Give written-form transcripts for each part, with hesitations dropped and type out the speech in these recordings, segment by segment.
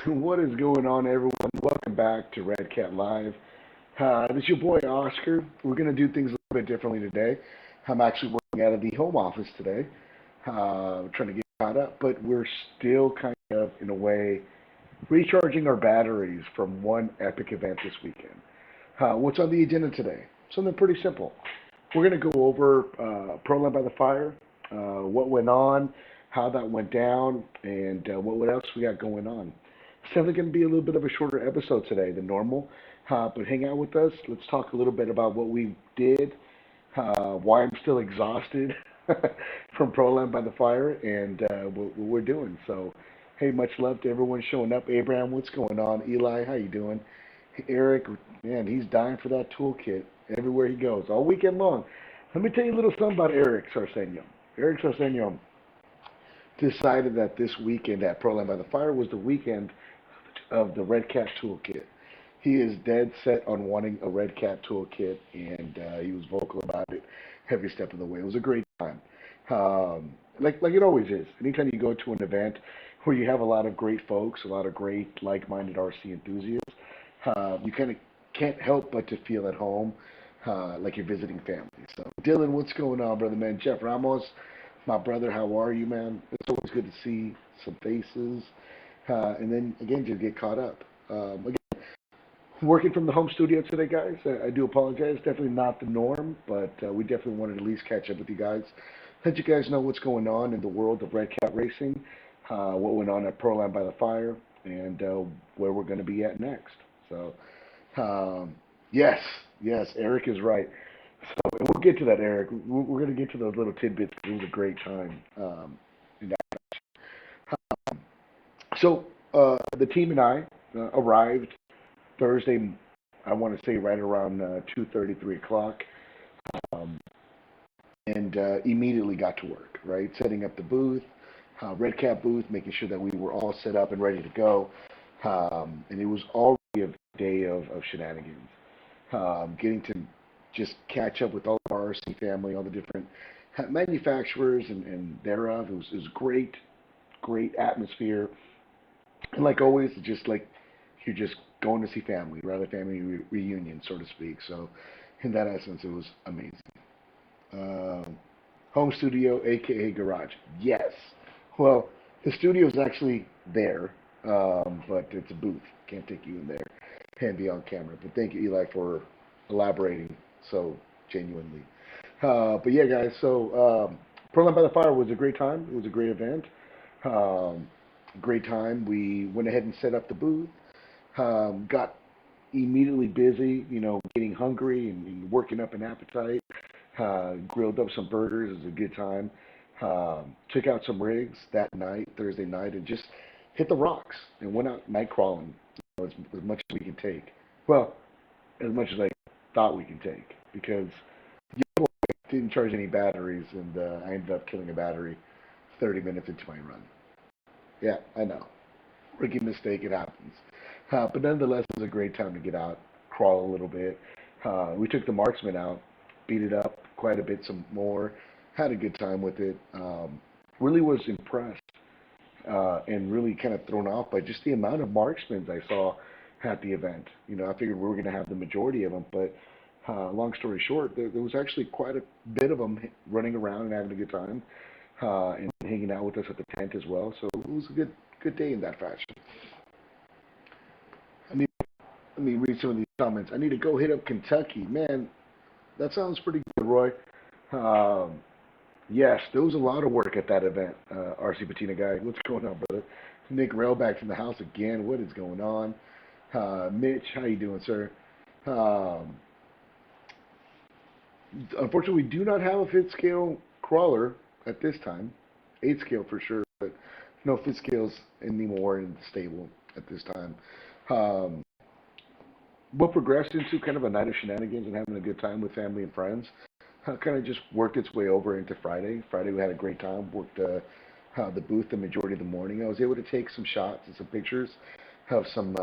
What is going on, everyone? Welcome back to Redcat Live. This is your boy Oscar. We're going to do things a little bit differently today. I'm actually working out of the home office today, trying to get caught up, but we're still kind of, in a way, recharging our batteries from one epic event this weekend. What's on the agenda today? Something pretty simple. We're going to go over Proline by the Fire, what went on, how that went down, and what else we got going on. It's definitely going to be a little bit of a shorter episode today than normal, but hang out with us. Let's talk a little bit about what we did, why I'm still exhausted from Proline by the Fire, and what we're doing. So, hey, much love to everyone showing up. Abraham, what's going on? Eli, how you doing? Eric, man, he's dying for that toolkit everywhere he goes, all weekend long. Let me tell you a little something about Eric Sarsenio. Eric Sarsenio decided that this weekend at Proline by the Fire was the weekend of the Redcat toolkit. He is dead set on wanting a Redcat toolkit, and he was vocal about it every step of the way. It was a great time, like it always is. Anytime you go to an event where you have a lot of great folks, a lot of great like-minded RC enthusiasts, you kind of can't help but to feel at home, like you're visiting family. So, Dylan, what's going on, brother, man? Jeff Ramos, my brother, how are you, man? It's always good to see some faces, and then again to get caught up. Again, working from the home studio today, guys. I do apologize. Definitely not the norm, but we definitely wanted to at least catch up with you guys, let you guys know what's going on in the world of Red Cat racing, what went on at Proline by the Fire, and where we're going to be at next. So, um, yes, yes, Eric is right. So, and we'll get to that, Eric. We're going to get to those little tidbits. It was a great time. In that. So, the team and I arrived Thursday, I want to say right around 2:30, 3 o'clock, um, and immediately got to work, right? Setting up the booth, Red Cap booth, making sure that we were all set up and ready to go. And it was already a day of shenanigans. Getting to just catch up with all of our RC family, all the different manufacturers and thereof. It was great, great atmosphere. And like always, just like you're just going to see family, rather family reunion, so to speak. So, in that essence, it was amazing. Um, Home studio, aka garage. Yes. Well, the studio is actually there, but it's a booth. Can't take you in there and be on camera. But thank you, Eli, for elaborating so genuinely. But yeah, guys. So, Proline by the Fire was a great time. It was a great event. Um, Great time. We went ahead and set up the booth. Got immediately busy, getting hungry and working up an appetite. Grilled up some burgers. It was a good time. Took out some rigs that night, Thursday night, and just hit the rocks and went out night crawling, as much as we can take. Well, as much as I thought we can take, because you didn't charge any batteries, and I ended up killing a battery 30 minutes into my run. Yeah, I know. Rookie mistake, it happens. But nonetheless, it was a great time to get out, crawl a little bit. We took the marksman out, beat it up quite a bit, some more. Had a good time with it. Really was impressed and really kind of thrown off by just the amount of marksmen I saw at the event. I figured we were going to have the majority of them, but long story short, there was actually quite a bit of them running around and having a good time and hanging out with us at the tent as well. So it was a good day in that fashion. I need, Let me read some of these comments. I need to go hit up Kentucky. Man, that sounds pretty good, Roy. Um, yes, there was a lot of work at that event. RC Patina guy, what's going on, brother? Nick Railback's in the house again. What is going on? Mitch, how you doing, sir? Um, Unfortunately, we do not have a fifth scale crawler at this time. Eighth scale for sure, but no fifth scales anymore in the stable at this time. Um, what progressed into kind of a night of shenanigans and having a good time with family and friends. Kind of just worked its way over into Friday. Friday we had a great time. Worked the booth the majority of the morning. I was able to take some shots and some pictures of some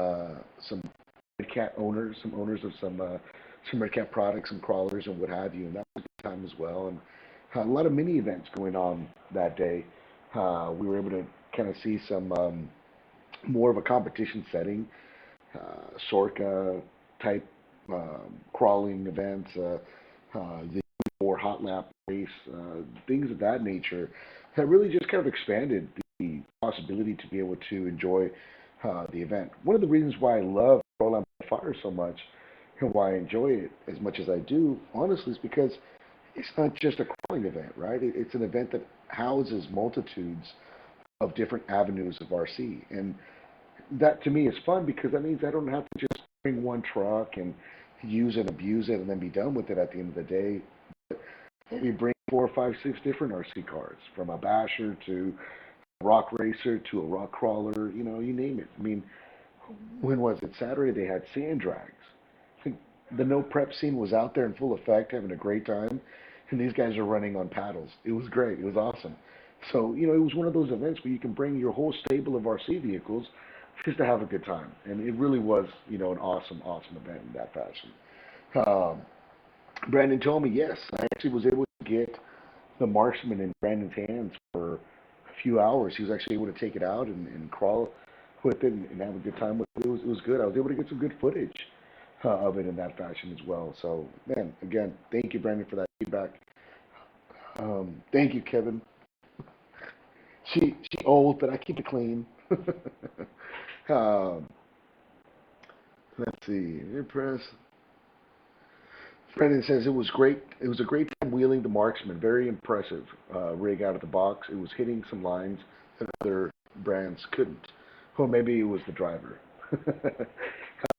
Red Cat owners, some owners of some Red Cat products, some crawlers and what have you. And that was a good time as well. And a lot of mini events going on that day. We were able to kind of see more of a competition setting, Sorka type crawling events, the more hot lap race, things of that nature, that really just kind of expanded the possibility to be able to enjoy the event. One of the reasons why I love Roll on Fire so much and why I enjoy it as much as I do, honestly, is because it's not just a crawling event, right? It's an event that houses multitudes of different avenues of RC, and that to me is fun because that means I don't have to just bring one truck and use and abuse it and then be done with it at the end of the day. Maybe bring four, five, six different RC cars, from a basher to a rock racer to a rock crawler, you name it. I mean, when was it? Saturday they had sand drags. I think the no prep scene was out there in full effect, having a great time, and these guys are running on paddles. It was great. It was awesome. So, it was one of those events where you can bring your whole stable of RC vehicles just to have a good time. And it really was, an awesome, awesome event in that fashion. Um, Brandon told me, yes, I actually was able to get the marksman in Brandon's hands for a few hours. He was actually able to take it out and crawl with it and have a good time with it. It was good. I was able to get some good footage of it in that fashion as well. So, man, again, thank you, Brandon, for that feedback. Thank you, Kevin. She old, but I keep it clean. um, let's see. Impressed. Brendan says it was great. It was a great time wheeling the marksman. Very impressive rig out of the box. It was hitting some lines that other brands couldn't. Well, maybe it was the driver.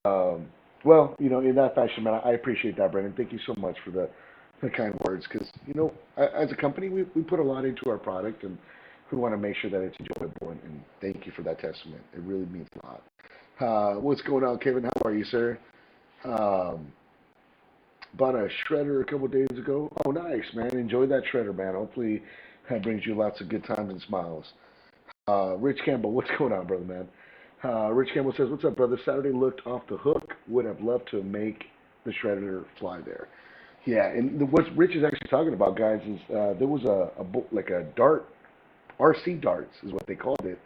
um, well, in that fashion, man, I appreciate that, Brendan. Thank you so much for the kind words. Because as a company, we put a lot into our product, and we want to make sure that it's enjoyable. And thank you for that testament. It really means a lot. What's going on, Kevin? How are you, sir? Um, Bought a shredder a couple of days ago. Oh, nice, man. Enjoy that shredder, man. Hopefully that brings you lots of good times and smiles. Rich Campbell, what's going on, brother, man? Rich Campbell says, what's up, brother? Saturday looked off the hook. Would have loved to make the shredder fly there. Yeah, and what Rich is actually talking about, guys, is there was like a dart, RC darts is what they called it,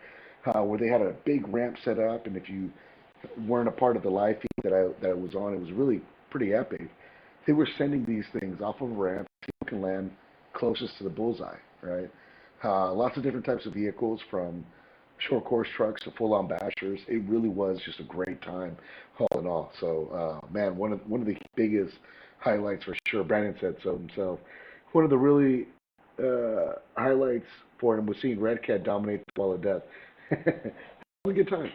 where they had a big ramp set up, and if you weren't a part of the live feed that I was on, it was really pretty epic. They were sending these things off of a ramp. People can land closest to the bullseye, right? Lots of different types of vehicles, from short course trucks to full-on bashers. It really was just a great time, all in all. So, man, one of the biggest highlights for sure. Brandon said so himself. One of the really highlights for him was seeing Redcat dominate the wall of death. It was a good time.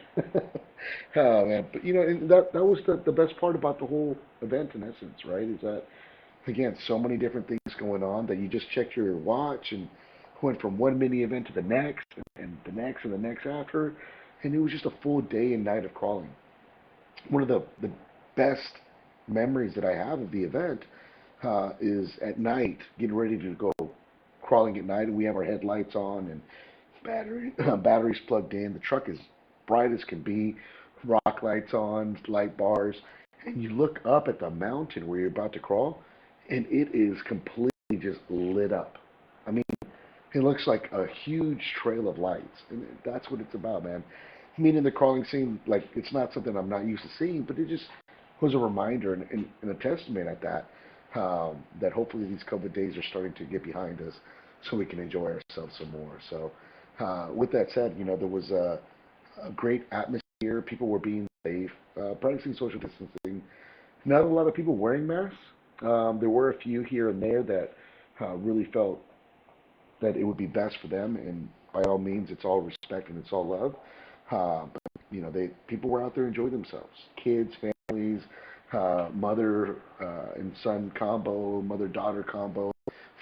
Oh man, but and that was the best part about the whole event in essence, right? Is that, again, so many different things going on that you just checked your watch and went from one mini event to the next and the next and the next after, and it was just a full day and night of crawling. One of the best memories that I have of the event is at night, getting ready to go crawling at night, and we have our headlights on and batteries plugged in. The truck is bright as can be, rock lights on, light bars, and you look up at the mountain where you're about to crawl, and it is completely just lit up. I mean, it looks like a huge trail of lights, and that's what it's about, man. Meaning the crawling scene, like, it's not something I'm not used to seeing, but it just was a reminder and a testament at that, that hopefully these COVID days are starting to get behind us so we can enjoy ourselves some more. So, with that said, there was a great atmosphere. People were being safe, practicing social distancing. Not a lot of people wearing masks. There were a few here and there that really felt that it would be best for them, and by all means, it's all respect and it's all love. But people were out there enjoying themselves. Kids, families, mother and son combo, mother daughter combo,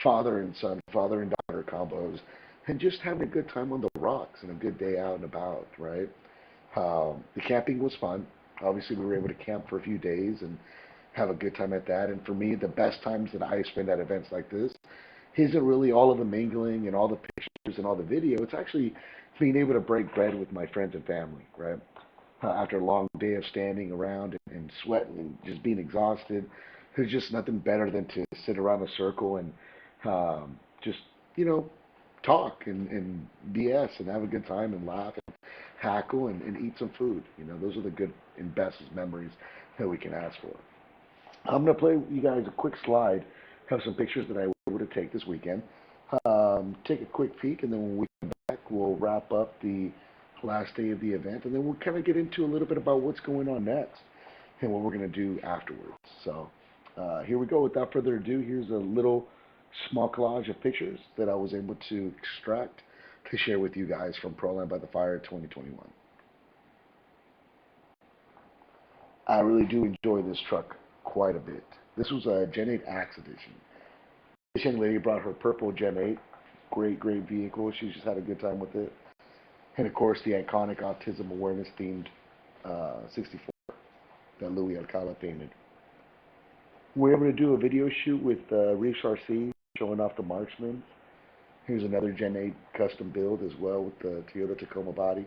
father and son, father and daughter combos, and just having a good time on the rocks and a good day out and about, right? The camping was fun. Obviously, we were able to camp for a few days and have a good time at that. And for me, the best times that I spend at events like this isn't really all of the mingling and all the pictures and all the video. It's actually being able to break bread with my friends and family, right? After a long day of standing around and sweating and just being exhausted, there's just nothing better than to sit around a circle and just, talk and BS and have a good time and laugh and tackle and eat some food. Those are the good and best memories that we can ask for. I'm going to play you guys a quick slide, have some pictures that I was able to take this weekend. Take a quick peek, and then when we come back, we'll wrap up the last day of the event, and then we'll kind of get into a little bit about what's going on next and what we're going to do afterwards. So here we go. Without further ado, here's a little small collage of pictures that I was able to extract to share with you guys from Proline by the Fire 2021. I really do enjoy this truck quite a bit. This was a Gen 8 Axe edition. This young lady brought her purple Gen 8. Great, great vehicle. She just had a good time with it. And of course, the iconic autism awareness themed 64 that Louis Alcala painted. We were able to do a video shoot with Reef RC showing off the Marksman. Here's another Gen 8 custom build as well with the Toyota Tacoma body.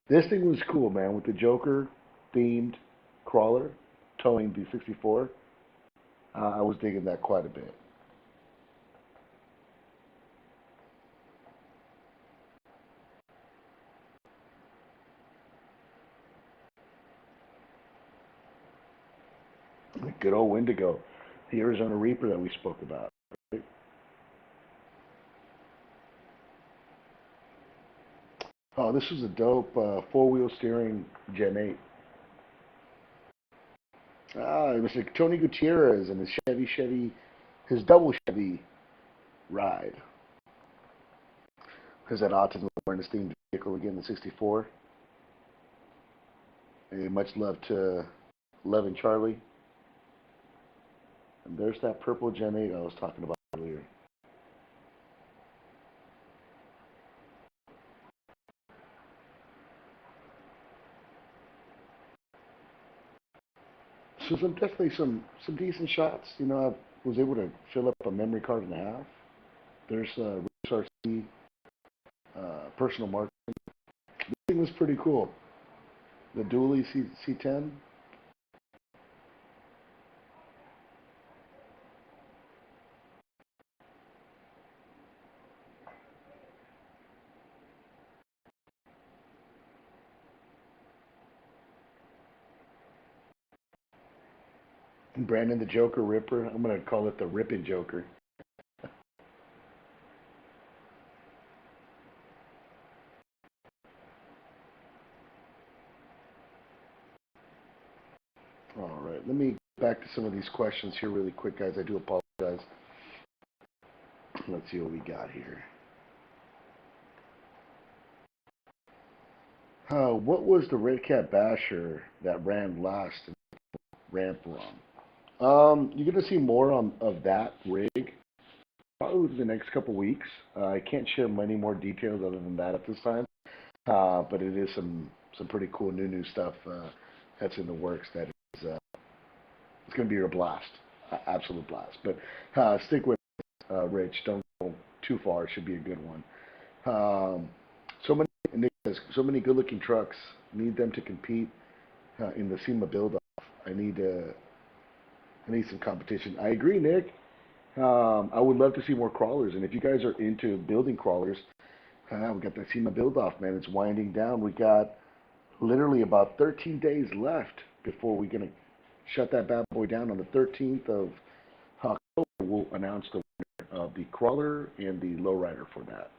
This thing was cool, man, with the Joker themed crawler towing the 64. I was digging that quite a bit. The good old Wendigo, the Arizona Reaper that we spoke about. Right? Oh, this was a dope four-wheel steering Gen 8. It was like Tony Gutierrez and his his double Chevy ride. There's that autism awareness themed vehicle again, the 64. And much love to Lev and Charlie. And there's that purple Gen 8 I was talking about earlier. So definitely some decent shots. I was able to fill up a memory card and a half. There's RC personal mark. This thing was pretty cool. The Dually C10. And Brandon the Joker Ripper. I'm gonna call it the Rippin' Joker. All right, let me get back to some of these questions here really quick, guys. I do apologize. Let's see what we got here. What was the Redcat Basher that ran last and ramp wrong? You're going to see more of that rig probably within the next couple weeks. I can't share many more details other than that at this time, but it is some pretty cool new stuff that's in the works. That is it's going to be a blast, absolute blast. But stick with Rich. Don't go too far. It should be a good one. So many Nick says, so many good-looking trucks. Need them to compete in the SEMA build-off. I need some competition. I agree, Nick. I would love to see more crawlers, and if you guys are into building crawlers, we got the SEMA build-off, man. It's winding down. We got literally about 13 days left before we're gonna shut that bad boy down. On the 13th of October, we'll announce the winner of the crawler and the lowrider for that.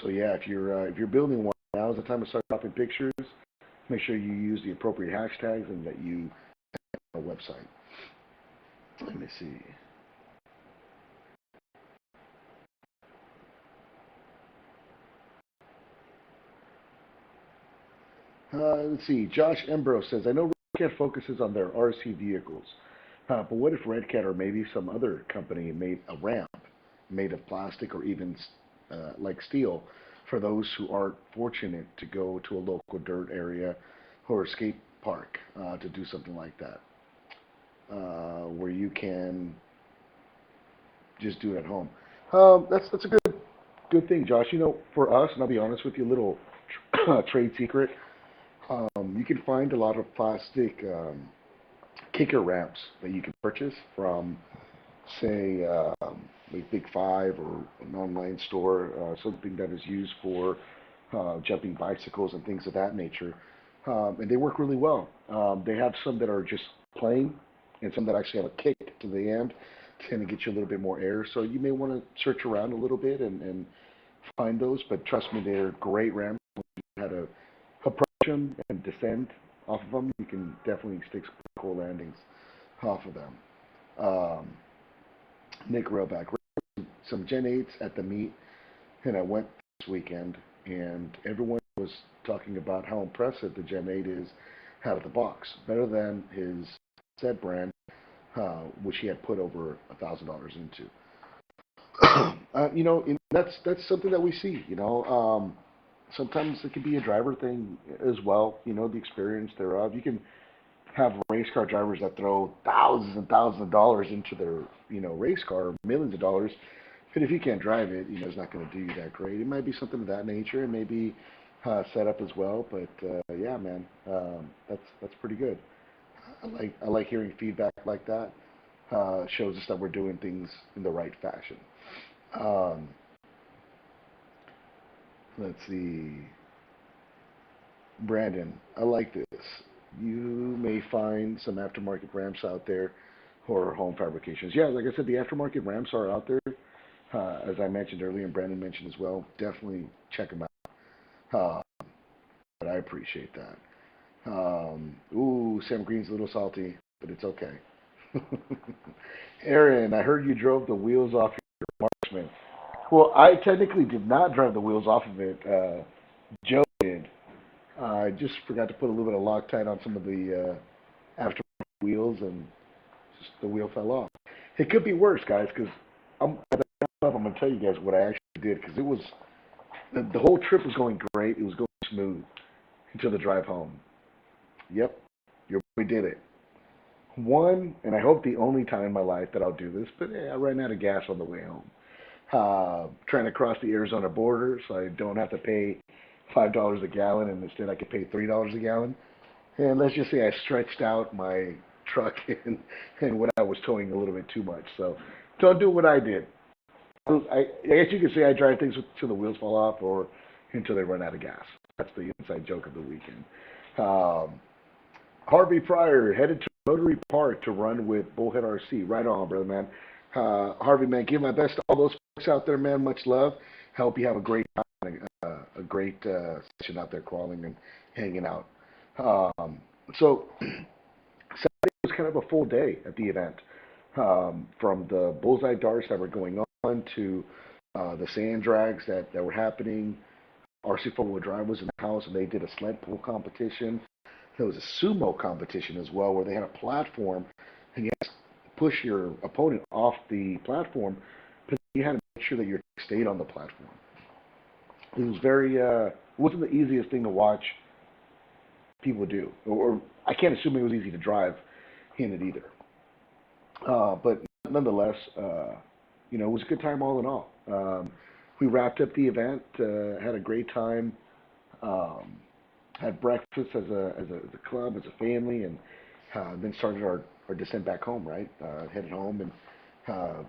So yeah, if you're building one, now is the time to start dropping pictures. Make sure you use the appropriate hashtags and that you have a website. Let me see. Let's see. Josh Ambrose says, I know Redcat focuses on their RC vehicles, but what if Redcat or maybe some other company made a ramp made of plastic or even like steel for those who aren't fortunate to go to a local dirt area or a skate park to do something like that, where you can just do it at home. That's a good thing, Josh. For us, and I'll be honest with you, a little trade secret. You can find a lot of plastic kicker ramps that you can purchase from, say, like Big Five or an online store, something that is used for jumping bicycles and things of that nature. And they work really well. They have some that are just plain and some that actually have a kick to the end to kind of get you a little bit more air. So you may want to search around a little bit and find those. But trust me, they're great ramps. How to approach them and descend off of them. You can definitely stick some cool landings off of them. Um, Nick Railback, some Gen 8s at the meet, and I went this weekend, and everyone was talking about how impressive the Gen 8 is out of the box, better than his said brand, which he had put over $1,000 into. That's something that we see. Sometimes it can be a driver thing as well. The experience thereof. You can have race car drivers that throw thousands and thousands of dollars into their race car, millions of dollars. But if you can't drive it, it's not going to do you that great. It might be something of that nature, and maybe set up as well. But yeah, man, that's pretty good. I like hearing feedback like that. Shows us that we're doing things in the right fashion. Um, let's see. Brandon, I like this. You may find some aftermarket ramps out there or home fabrications. Yeah, like I said, the aftermarket ramps are out there. As I mentioned earlier, and Brandon mentioned as well. Definitely check them out. But I appreciate that. Ooh, Sam Green's a little salty, but it's okay. Aaron, I heard you drove the wheels off your Marksman. Well, I technically did not drive the wheels off of it. Joe did. I just forgot to put a little bit of Loctite on some of the after wheels, and just the wheel fell off. It could be worse, guys, because I'm going to tell you guys what I actually did, because it was the whole trip was going great. It was going smooth until the drive home. Yep, your boy did it. One, and I hope the only time in my life that I'll do this, but I ran out of gas on the way home. Trying to cross the Arizona border, so I don't have to pay $5 a gallon, and instead I could pay $3 a gallon. And let's just say I stretched out my truck and when I was towing a little bit too much. So don't do what I did. I guess you could say I drive things until the wheels fall off or until they run out of gas. That's the inside joke of the weekend. Um, Harvey Pryor headed to Rotary Park to run with Bullhead RC. Right on, brother, man. Harvey, man, give my best to all those folks out there, man. Much love. Hope you have a great time, a great session out there crawling and hanging out. Um, so Saturday was kind of a full day at the event. From the bullseye darts that were going on to the sand drags that were happening. RC four-wheel drive was in the house, and they did a sled pull competition. There was a sumo competition as well, where they had a platform, and you had to push your opponent off the platform, but you had to make sure that your stayed on the platform. It was it wasn't the easiest thing to watch people do, or I can't assume it was easy to drive in it either. But nonetheless, it was a good time all in all. We wrapped up the event, had a great time, um, had breakfast as a club, as a family, and then started our descent back home. Right, headed home, and uh,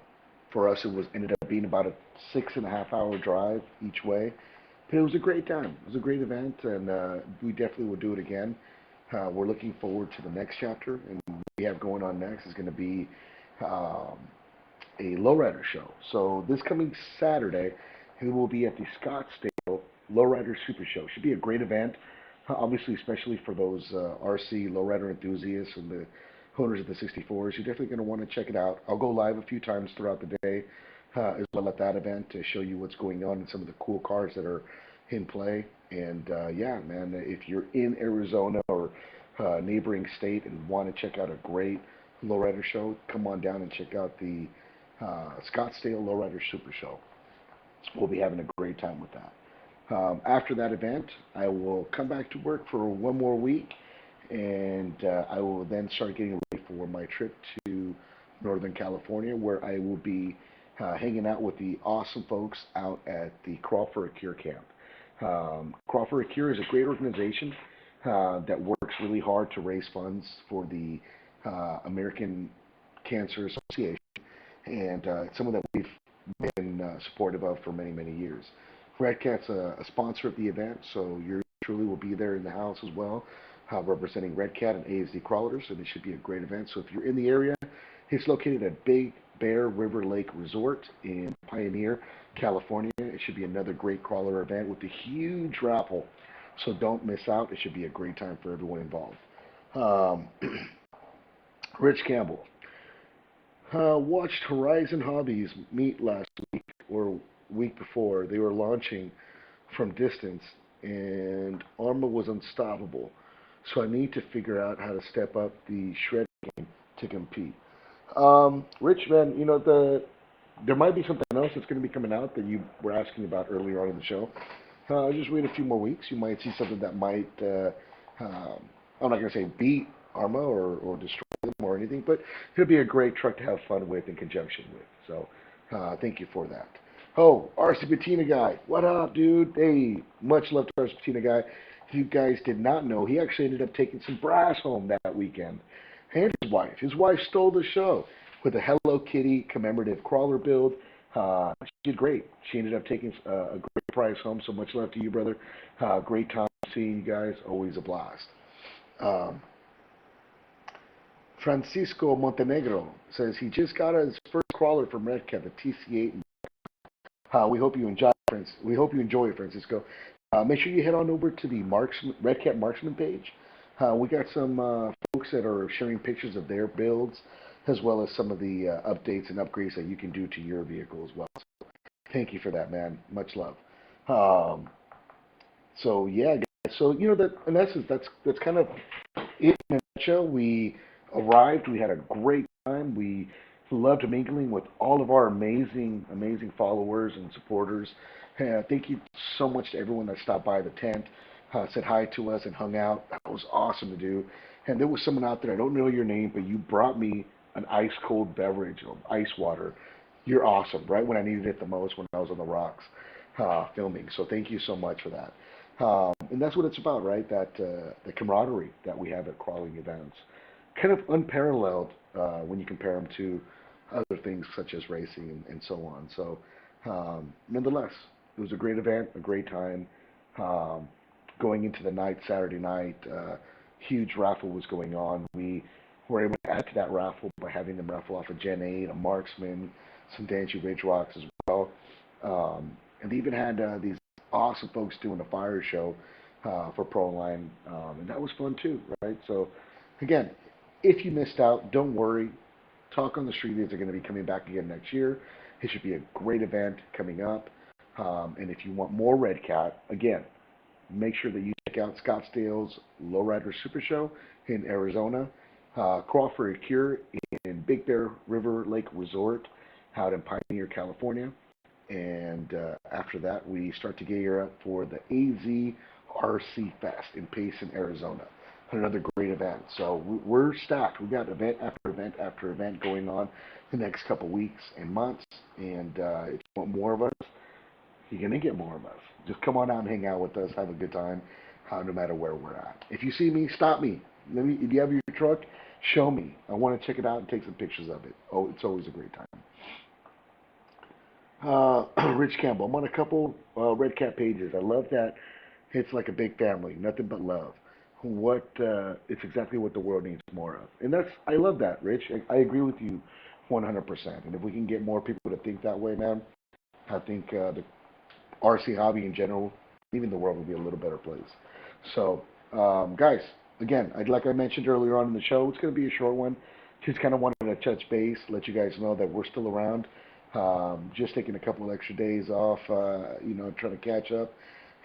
for us, ended up being about a 6.5 hour drive each way. But it was a great time. It was a great event, and we definitely will do it again. We're looking forward to the next chapter, and what we have going on next is going to be um, a lowrider show. So this coming Saturday, we will be at the Scottsdale Lowrider Super Show. Should be a great event, obviously, especially for those RC lowrider enthusiasts and the owners of the 64s. You're definitely going to want to check it out. I'll go live a few times throughout the day as well at that event to show you what's going on and some of the cool cars that are in play. And yeah, man, if you're in Arizona or neighboring state and want to check out a great lowrider show, come on down and check out the Scottsdale Lowrider Super Show. We'll be having a great time with that. After that event, I will come back to work for one more week, and I will then start getting ready for my trip to Northern California, where I will be hanging out with the awesome folks out at the Crawl for a Cure camp. Crawl for a Cure is a great organization that works really hard to raise funds for the American Cancer Association, and it's someone that we've been supportive of for many, many years. Redcat's a sponsor of the event, so you truly will be there in the house as well, representing Redcat and ASD Crawlers, and it should be a great event. So if you're in the area, it's located at Big Bear River Lake Resort in Pioneer, California. It should be another great crawler event with a huge raffle, so don't miss out. It should be a great time for everyone involved. Um, Rich Campbell. Watched Horizon Hobbies meet last week or week before. They were launching from distance, and Arma was unstoppable. So I need to figure out how to step up the shred game to compete. Rich, man, there might be something else that's going to be coming out that you were asking about earlier on in the show. Just wait a few more weeks. You might see something that might, I'm not going to say beat Arma or destroy them or anything, but it'll be a great truck to have fun with in conjunction with. So thank you for that. Oh, RC Patina guy. What up, dude? Hey, much love to RC Patina guy. If you guys did not know, he actually ended up taking some brass home that weekend. And his wife. His wife stole the show with a Hello Kitty commemorative crawler build. She did great. She ended up taking a great prize home. So much love to you, brother. Great time seeing you guys. always a blast. Um, Francisco Montenegro says he just got his first crawler from Redcat, the TC8. We hope you enjoy, We hope you enjoy it, Francisco. Make sure you head on over to the Redcat Marksman page. We got some folks that are sharing pictures of their builds, as well as some of the updates and upgrades that you can do to your vehicle as well. So thank you for that, man. Much love. Um, so yeah, guys. So that in essence, that's kind of it in a nutshell. We arrived. We had a great time. We loved mingling with all of our amazing followers and supporters. Thank you so much to everyone that stopped by the tent, said hi to us, and hung out. That was awesome to do. And there was someone out there, I don't know your name, but you brought me an ice cold beverage, or ice water. You're awesome, right when I needed it the most, when I was on the rocks filming. So thank you so much for that. And that's what it's about, right? That the camaraderie that we have at crawling events, kind of unparalleled when you compare them to other things such as racing and so on. So, nonetheless, it was a great event, a great time. Um, Going into the night, Saturday night, huge raffle was going on. We were able to add to that raffle by having them raffle off a Gen 8, a Marksman, some Dancy Ridge Rocks as well. And they even had these awesome folks doing a fire show for Proline, and that was fun too, right? So, again, if you missed out, don't worry. Talk on the Street is going to be coming back again next year. It should be a great event coming up. And if you want more Redcat, again, make sure that you check out Scottsdale's Lowrider Super Show in Arizona, Crawl for a Cure in Big Bear River Lake Resort out in Pioneer, California. And after that, we start to gear up for the AZRC Fest in Payson, Arizona. Another great event. So we're stacked. We've got event after event after event going on the next couple weeks and months. And if you want more of us, you're going to get more of us. Just come on out and hang out with us. Have a good time, no matter where we're at. If you see me, stop me. If you have your truck, show me. I want to check it out and take some pictures of it. Oh, it's always a great time. Rich Campbell. I'm on a couple Redcat pages. I love that it's like a big family, nothing but love. It's exactly what the world needs more of, and I love that, Rich. I agree with you 100%. And if we can get more people to think that way, man, I think the RC hobby in general, even the world, will be a little better place. So, guys, again, like I mentioned earlier on in the show, it's going to be a short one. Just kind of wanted to touch base, let you guys know that we're still around. Just taking a couple extra days off, trying to catch up,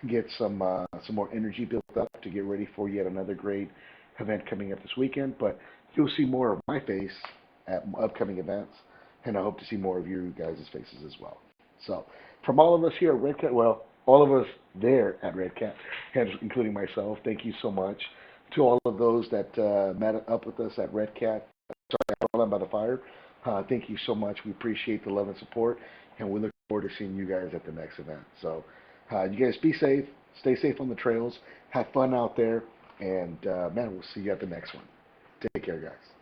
get some more energy built up to get ready for yet another great event coming up this weekend. But you'll see more of my face at upcoming events, and I hope to see more of you guys' faces as well. So, from all of us here at Redcat, well, all of us there at Redcat, including myself, thank you so much. To all of those that met up with us at Redcat, sorry, by the Fire, thank you so much. We appreciate the love and support, and we look forward to seeing you guys at the next event. So, you guys be safe, stay safe on the trails, have fun out there, and man, we'll see you at the next one. Take care, guys.